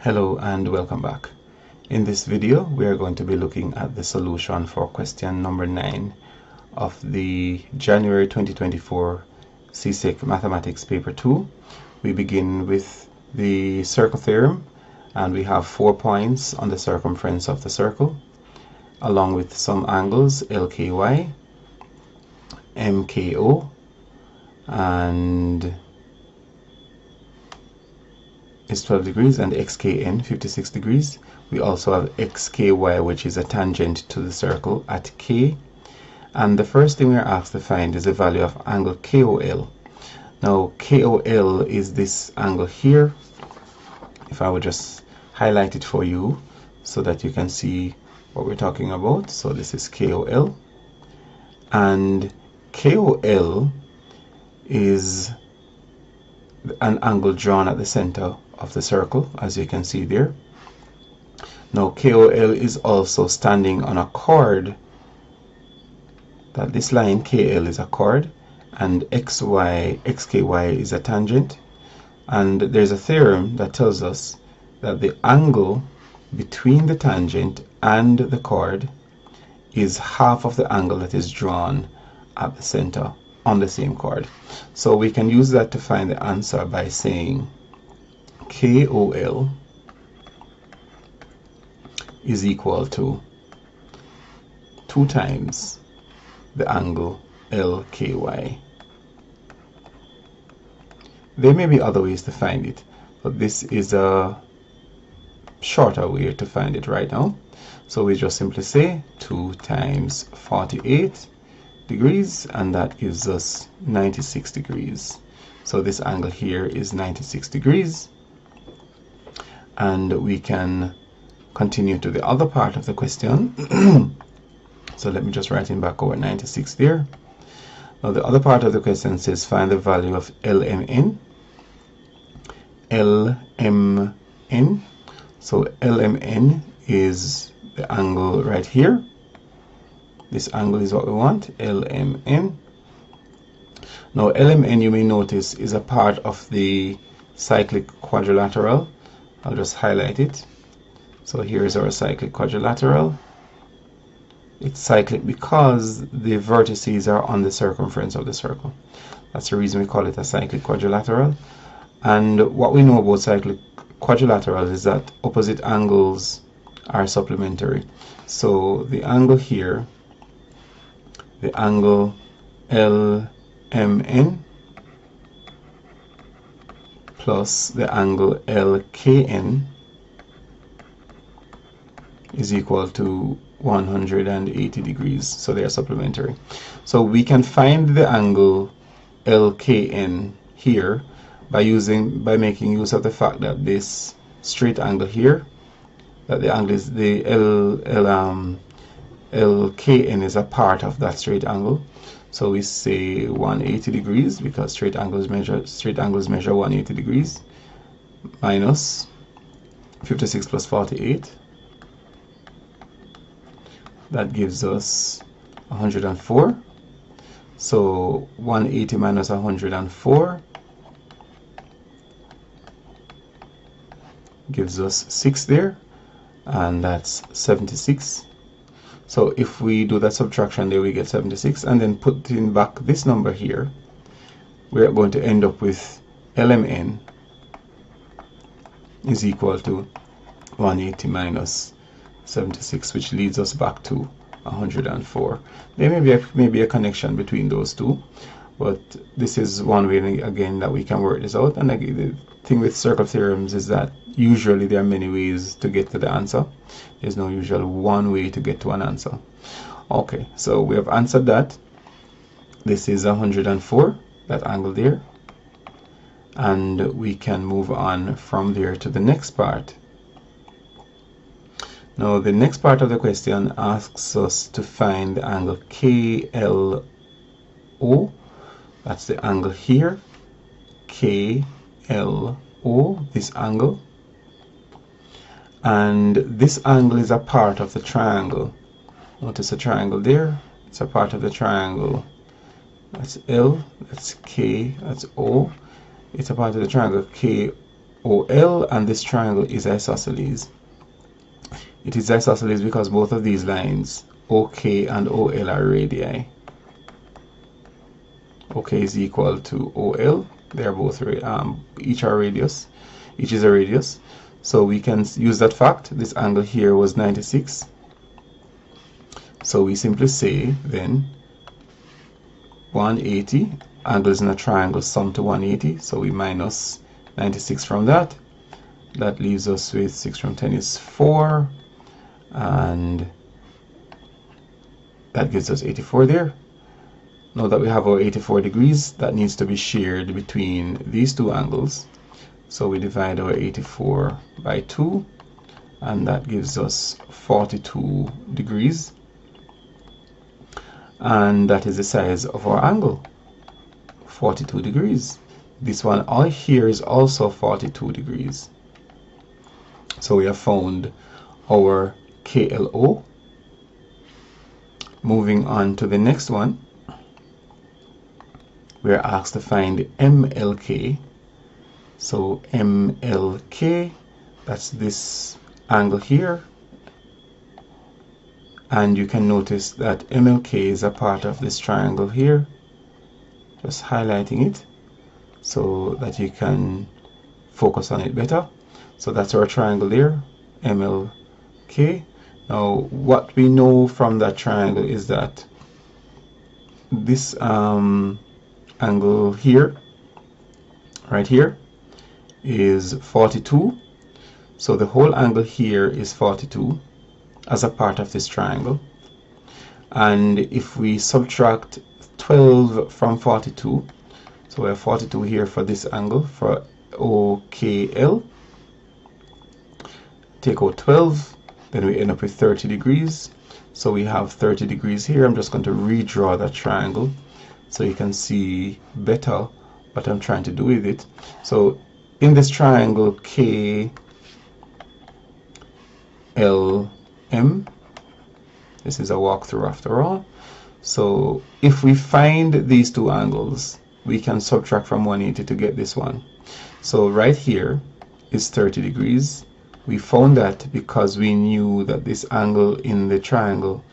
Hello and welcome back. In this video we are going to be looking at the solution for question number 9 of the January 2024 CSEC Mathematics paper 2. We begin with the circle theorem and we have 4 points on the circumference of the circle along with some angles LKY, MKO and is 12 degrees and XKN 56 degrees. We also have XKY, which is a tangent to the circle at K. And the first thing we are asked to find is the value of angle KOL. Now KOL is this angle here. If I would just highlight it for you so that you can see what we're talking about. So this is KOL. And KOL is an angle drawn at the center of the circle, as you can see there. Now KOL is also standing on a chord. That this line KL is a chord and XKY is a tangent, and there's a theorem that tells us that the angle between the tangent and the chord is half of the angle that is drawn at the center on the same chord. So we can use that to find the answer by saying KOL is equal to 2 times the angle LKY. There may be other ways to find it, but this is a shorter way to find it right now. So we just simply say 2 times 48 degrees, and that gives us 96 degrees. So this angle here is 96 degrees. And we can continue to the other part of the question. So let me just write in back over 96 there. Now the other part of the question says find the value of LMN. LMN. So LMN is the angle right here. This angle is what we want, LMN. Now LMN, you may notice, is a part of the cyclic quadrilateral. I'll just highlight it. So here's our cyclic quadrilateral. It's cyclic because the vertices are on the circumference of the circle. That's the reason we call it a cyclic quadrilateral. And what we know about cyclic quadrilaterals is that opposite angles are supplementary. So the angle here, the angle LMN plus the angle LKN is equal to 180 degrees. So they are supplementary. So we can find the angle LKN here by making use of the fact that this straight angle here, that the angle is the LKN is a part of that straight angle. So we say 180 degrees because straight angles measure 180 degrees, minus 56 plus 48. That gives us 104. So 180 minus 104 gives us 6 there, and that's 76. So if we do that subtraction there, we get 76, and then put in back this number here, we're going to end up with LMN is equal to 180 minus 76, which leads us back to 104. There may be a connection between those two, but this is one way again that we can work this out. And again, the thing with circle theorems is that usually there are many ways to get to the answer. There's no usual one way to get to an answer. Okay, so we have answered that. This is 104, that angle there, and we can move on from there to the next part. Now the next part of the question asks us to find the angle KLO. That's the angle here, KLO, this angle. And this angle is a part of the triangle. Notice a triangle there. It's a part of the triangle. That's L, that's K, that's O. It's a part of the triangle OL, and this triangle is isosceles. It is isosceles because both of these lines, OK and OL, are radii. OK is equal to OL. They are both each are radius. Each is a radius. So we can use that fact. This angle here was 96. So we simply say then 180. Angles in a triangle sum to 180. So we minus 96 from that. That leaves us with 6 from 10 is 4. And that gives us 84 there. Now that we have our 84 degrees, that needs to be shared between these two angles. So we divide our 84 by 2, and that gives us 42 degrees. And that is the size of our angle, 42 degrees. This one all here is also 42 degrees. So we have found our KLO. Moving on to the next one, we are asked to find MLK. So MLK, that's this angle here. And you can notice that MLK is a part of this triangle here. Just highlighting it so that you can focus on it better. So that's our triangle there, MLK. Now what we know from that triangle is that this angle here, right here, is 42. So the whole angle here is 42 as a part of this triangle. And if we subtract 12 from 42, so we have 42 here for this angle, for OKL, take out 12, then we end up with 30 degrees. So we have 30 degrees here. I'm just going to redraw that triangle so you can see better what I'm trying to do with it. So in this triangle KLM, this is a walkthrough after all. So if we find these two angles, we can subtract from 180 to get this one. So right here is 30 degrees. We found that because we knew that this angle in the triangle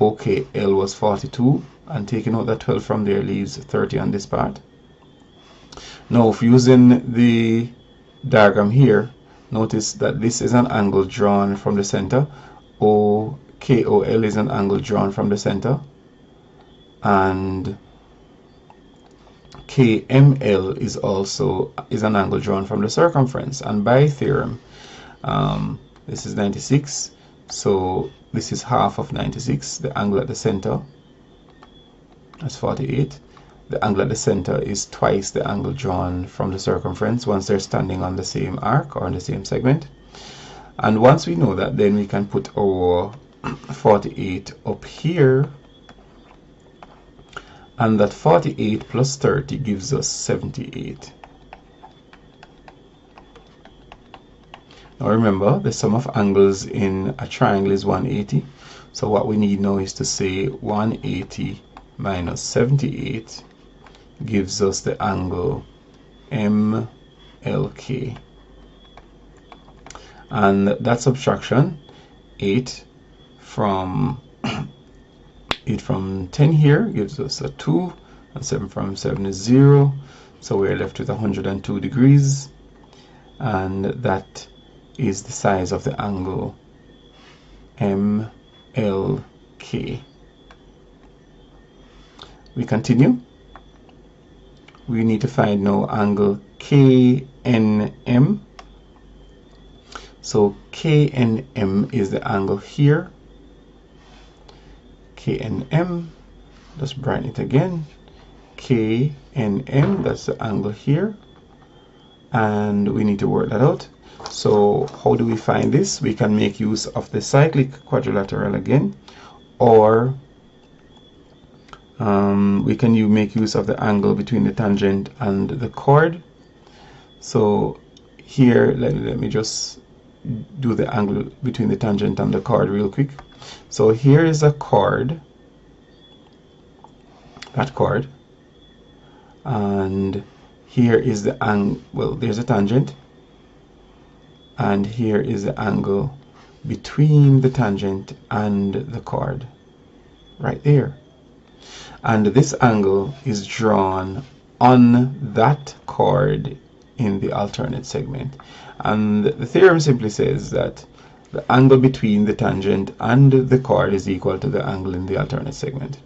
OKL was 42, and taking out that 12 from there leaves 30 on this part. Now, if using the diagram here, notice that this is an angle drawn from the center. OKOL is an angle drawn from the center, and KML is also an angle drawn from the circumference. And by theorem, this is 96, so this is half of 96. The angle at the center, that's 48. The angle at the center is twice the angle drawn from the circumference once they're standing on the same arc or on the same segment. And once we know that, then we can put our 48 up here, and that 48 plus 30 gives us 78. Now remember, the sum of angles in a triangle is 180. So what we need now is to say 180 minus 78 gives us the angle MLK. And that subtraction, 8 from 10 here gives us a 2, and 7 from 7 is 0. So we're left with 102 degrees, and that is the size of the angle MLK. We continue. We need to find now angle KNM. So KNM is the angle here. KNM, just brighten it again. KNM, that's the angle here. And we need to work that out. So how do we find this? We can make use of the cyclic quadrilateral again, or we can make use of the angle between the tangent and the chord. So here, let me just do the angle between the tangent and the chord real quick. So here is a chord, that chord, and here is the angle. Well, there's a tangent, and here is the angle between the tangent and the chord, right there. And this angle is drawn on that chord in the alternate segment. And the theorem simply says that the angle between the tangent and the chord is equal to the angle in the alternate segment.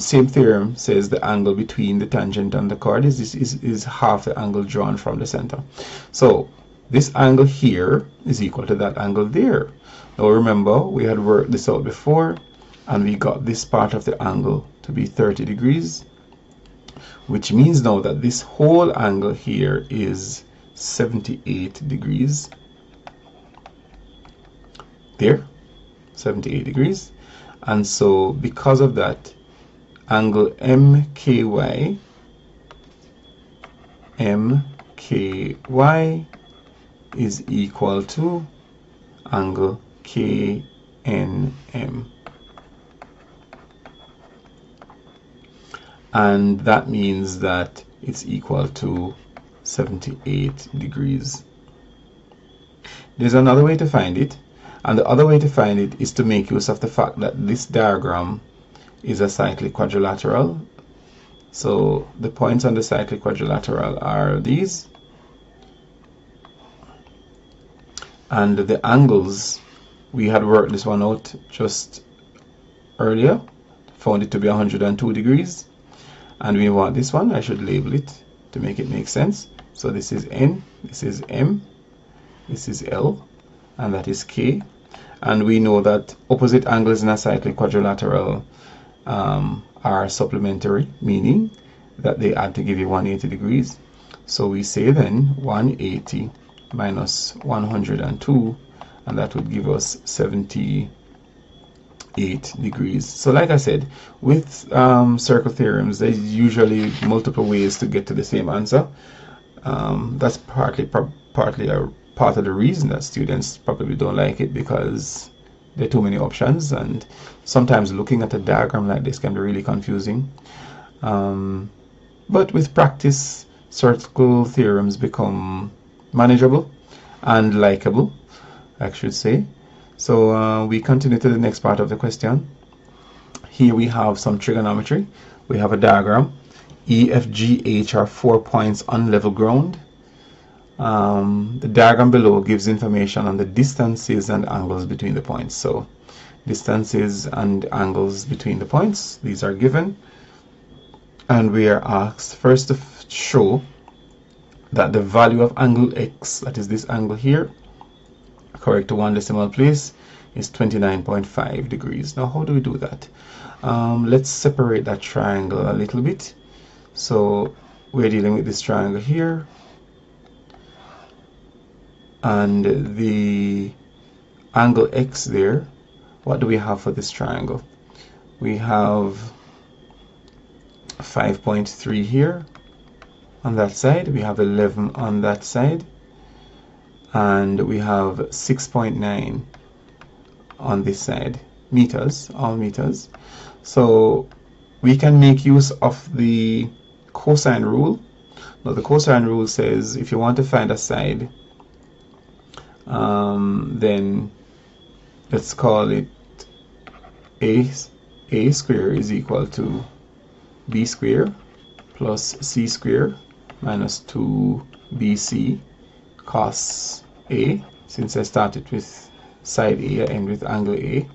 Same theorem says the angle between the tangent and the chord is half the angle drawn from the center. So this angle here is equal to that angle there. Now remember, we had worked this out before, and we got this part of the angle to be 30 degrees, which means now that this whole angle here is 78 degrees. There, 78 degrees. And so because of that, angle MKY is equal to angle KNM. And that means that it's equal to 78 degrees. There's another way to find it, and the other way to find it is to make use of the fact that this diagram is a cyclic quadrilateral. So the points on the cyclic quadrilateral are these, and the angles, we had worked this one out just earlier, found it to be 102 degrees, and we want this one, I should label it to make it make sense. So this is N, this is M, this is L, and that is K. And we know that opposite angles in a cyclic quadrilateral are supplementary, meaning that they add to give you 180 degrees. So we say then 180 minus 102, and that would give us 78 degrees. So like I said, with circle theorems, there's usually multiple ways to get to the same answer. That's partly part of the reason that students probably don't like it, because there are too many options, and sometimes looking at a diagram like this can be really confusing. But with practice, circle theorems become manageable and likable, I should say. So we continue to the next part of the question. Here we have some trigonometry. We have a diagram. E, F, G, H are 4 points on level ground. The diagram below gives information on the distances and angles between the points. So distances and angles between the points, these are given. And we are asked first to show that the value of angle X, that is this angle here, correct to 1 decimal place, is 29.5 degrees. Now how do we do that? Let's separate that triangle a little bit. So we're dealing with this triangle here, and the angle X there. What do we have for this triangle? We have 5.3 here on that side, we have 11 on that side, and we have 6.9 on this side, meters, all meters. So we can make use of the cosine rule. Now the cosine rule says if you want to find a side, then let's call it a square is equal to b square plus c square minus 2bc cos a. Since I started with side A, I end with angle A.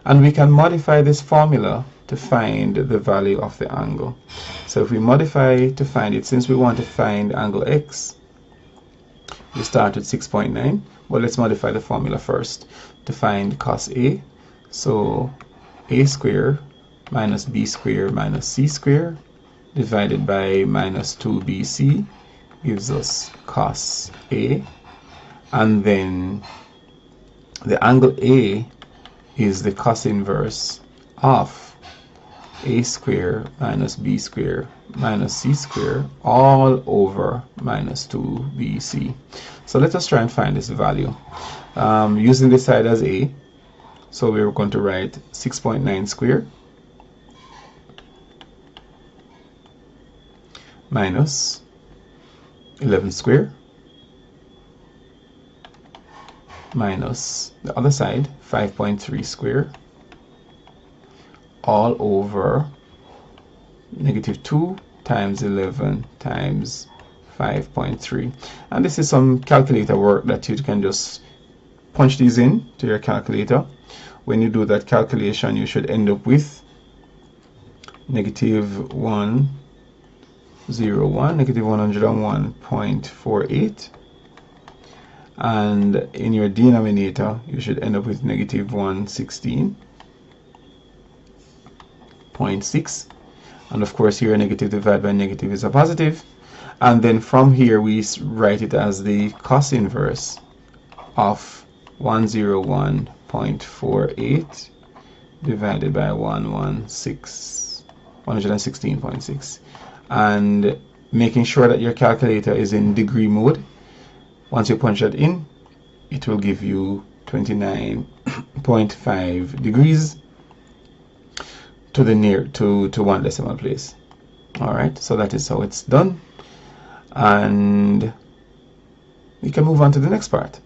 And we can modify this formula to find the value of the angle. So if we modify to find it, since we want to find angle X, we start with 6.9, but let's modify the formula first to find cos A. So a square minus b square minus c square divided by minus 2bc gives us cos A. And then the angle A is the cos inverse of a square minus b square minus c square all over minus 2bc. So let us try and find this value using this side as a. So we're going to write 6.9 square minus 11 square minus the other side, 5.3 square, all over negative 2 times 11 times 5.3. And this is some calculator work that you can just punch these in to your calculator. When you do that calculation, you should end up with negative 101, negative 101.48. And in your denominator, you should end up with negative 116.6. And of course, here a negative divided by negative is a positive. And then from here, we write it as the cos inverse of 101.48 divided by 116.6. And making sure that your calculator is in degree mode. Once you punch that in, it will give you 29.5 degrees to the one decimal place. All right, so that is how it's done, and we can move on to the next part.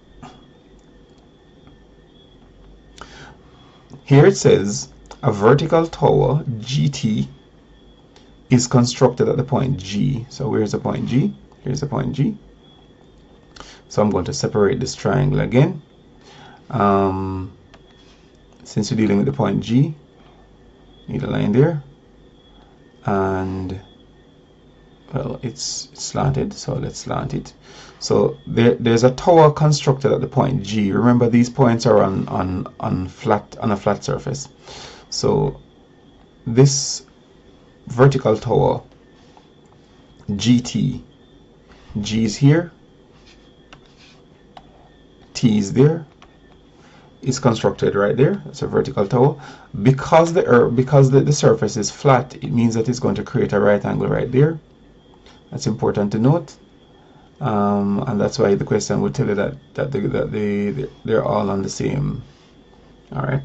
Here it says a vertical tower GT is constructed at the point G. So where's the point G? Here's the point G. So I'm going to separate this triangle again. Since you're dealing with the point G, need a line there, and well, it's slanted, so let's slant it. So there's a tower constructed at the point G. Remember, these points are on a flat surface. So this vertical tower GT, G is here, T is there, is constructed right there. It's a vertical tower. Because the surface is flat, it means that it's going to create a right angle right there. That's important to note, and that's why the question will tell you that they're all on the same. All right,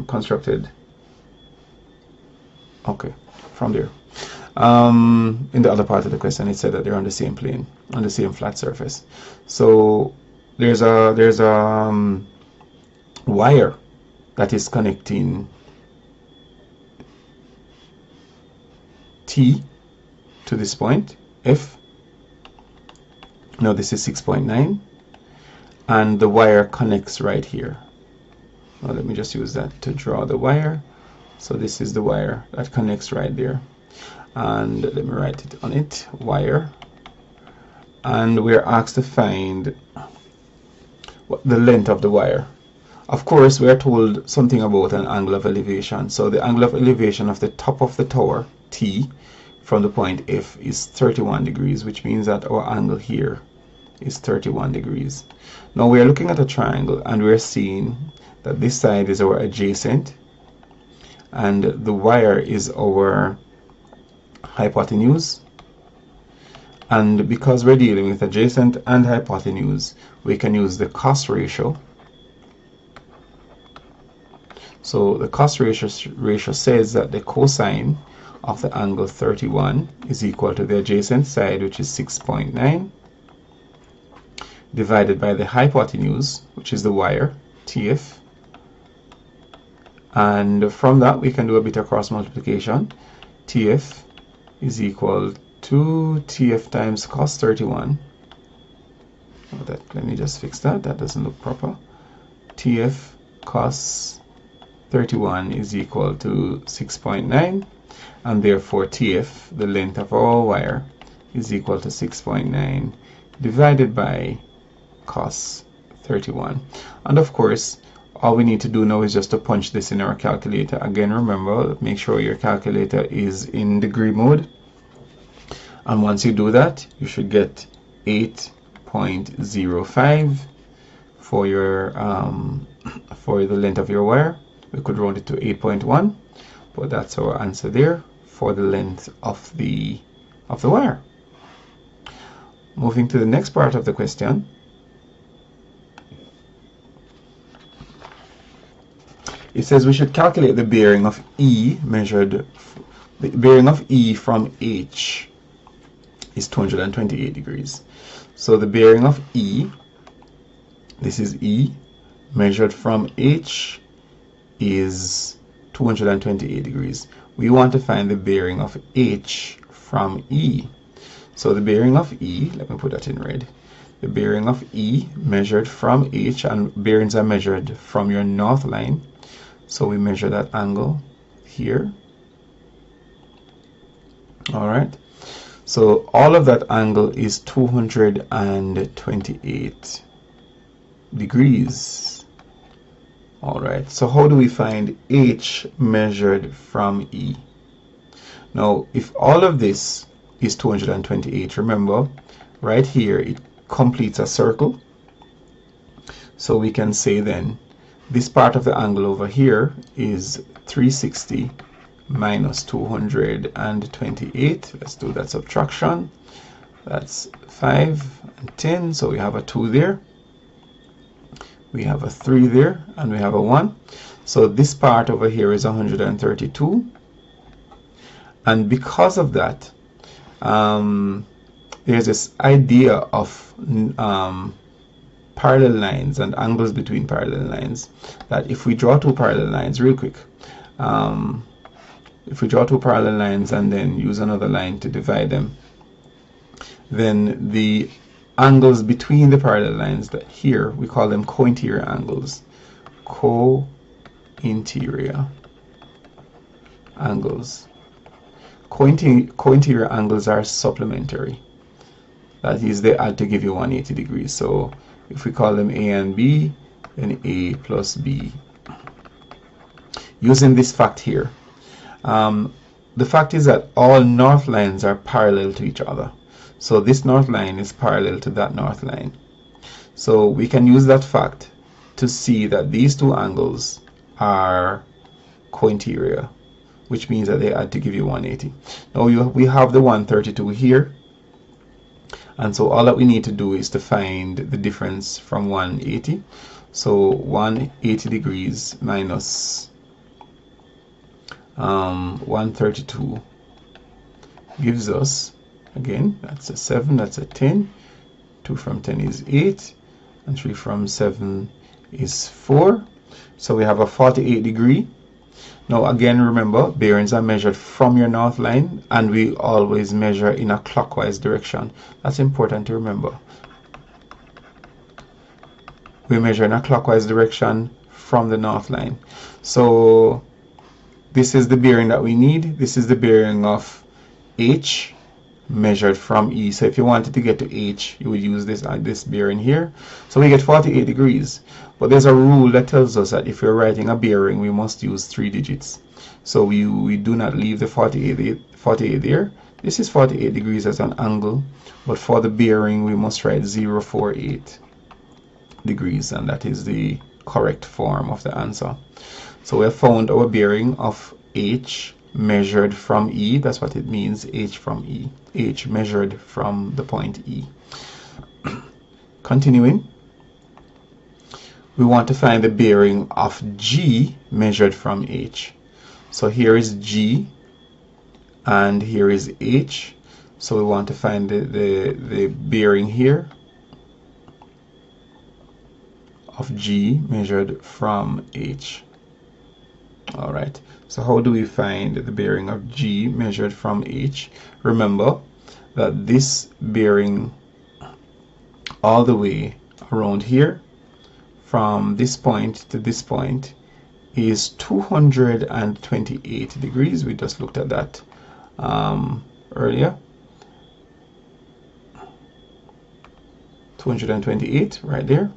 constructed. Okay, from there. In the other part of the question, it said that they're on the same plane, on the same flat surface. So there's a wire that is connecting T to this point F. Now this is 6.9, and the wire connects right here. Now let me just use that to draw the wire. So this is the wire that connects right there, and let me write it on it, wire, and we're asked to find the length of the wire. Of course, we are told something about an angle of elevation. So the angle of elevation of the top of the tower, T, from the point F is 31 degrees, which means that our angle here is 31 degrees. Now we are looking at a triangle, and we're seeing that this side is our adjacent, and the wire is our hypotenuse. And because we're dealing with adjacent and hypotenuse, we can use the cos ratio. So the cos ratio says that the cosine of the angle 31 is equal to the adjacent side, which is 6.9, divided by the hypotenuse, which is the wire, TF. And from that, we can do a bit of cross multiplication. TF is equal to TF times cos 31. Let me just fix that. That doesn't look proper. TF cos 31 is equal to 6.9, and therefore TF, the length of our wire, is equal to 6.9 divided by cos 31. And of course, all we need to do now is just to punch this in our calculator. Again, remember, make sure your calculator is in degree mode, and once you do that, you should get 8.05 for your for the length of your wire. We could round it to 8.1, but that's our answer there for the length of the wire. Moving to the next part of the question. It says we should calculate the bearing of E measured. The bearing of E from H is 228 degrees. So the bearing of E this is E, measured from H is 228 degrees. We want to find the bearing of H from E. So the bearing of E, let me put that in red. The bearing of E measured from H, and bearings are measured from your north line. So we measure that angle here. All right. So all of that angle is 228 degrees. All right. So how do we find H measured from E? Now, if all of this is 228, remember, right here, it completes a circle. So we can say then, this part of the angle over here is 360 minus 228. Let's do that subtraction. That's 5 and 10. So we have a 2 there. We have a 3 there. And we have a 1. So this part over here is 132. And because of that, there's this idea of parallel lines and angles between parallel lines, that if we draw two parallel lines real quick, if we draw two parallel lines and then use another line to divide them, then the angles between the parallel lines, that here we call them co-interior angles. Co-interior angles. Co-interior angles are supplementary. That is, they add to give you 180 degrees. So if we call them A and B, then A plus B. Using this fact here, the fact is that all north lines are parallel to each other. So this north line is parallel to that north line. So we can use that fact to see that these two angles are co-interior, which means that they add to give you 180. Now we have the 132 here. And so all that we need to do is to find the difference from 180. So 180 degrees minus 132 gives us, again, that's a 7, that's a 10. 2 from 10 is 8. And 3 from 7 is 4. So we have a 48 degree. Now again, remember, bearings are measured from your north line, and we always measure in a clockwise direction. That's important to remember. We measure in a clockwise direction from the north line. So this is the bearing that we need. This is the bearing of H measured from E. So if you wanted to get to H, you would use this bearing here. So we get 48 degrees. But there's a rule that tells us that if we're writing a bearing, we must use 3 digits. So we do not leave the 48 there. This is 48 degrees as an angle, but for the bearing, we must write 048 degrees, and that is the correct form of the answer. So we have found our bearing of H measured from E. That's what it means, H from E. H measured from the point E. Continuing, we want to find the bearing of G measured from H. So here is G and here is H. So we want to find the bearing here of G measured from H. All right. So how do we find the bearing of G measured from H? Remember that this bearing all the way around here, from this point to this point, is 228 degrees. We just looked at that earlier. 228 right there.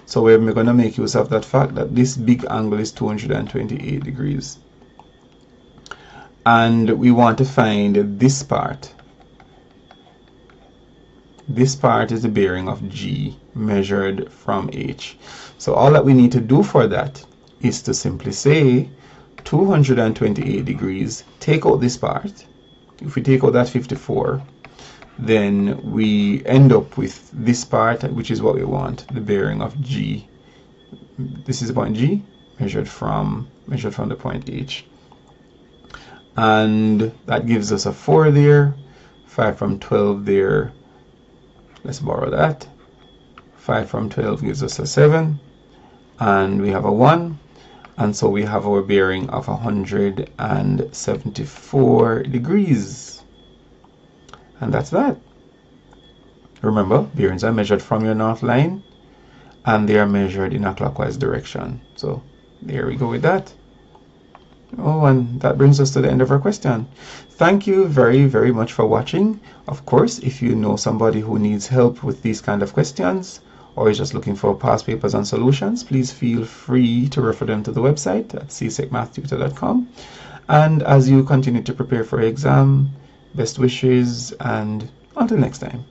So we're going to make use of that fact that this big angle is 228 degrees. And we want to find this part. This part is the bearing of G measured from H. So all that we need to do for that is to simply say 228 degrees, take out this part. If we take out that 54, then we end up with this part, which is what we want, the bearing of G. This is the point G, measured from the point H. And that gives us a 4 there, 5 from 12 there. Let's borrow that. 5 from 12 gives us a 7, and we have a 1, and so we have our bearing of 174 degrees. And that's that. Remember, bearings are measured from your north line, and they are measured in a clockwise direction. So there we go with that. Oh, and that brings us to the end of our question. Thank you very, very much for watching. Of course, if you know somebody who needs help with these kind of questions, or is just looking for past papers and solutions, please feel free to refer them to the website at csecmathtutor.com. And as you continue to prepare for your exam, best wishes, and until next time.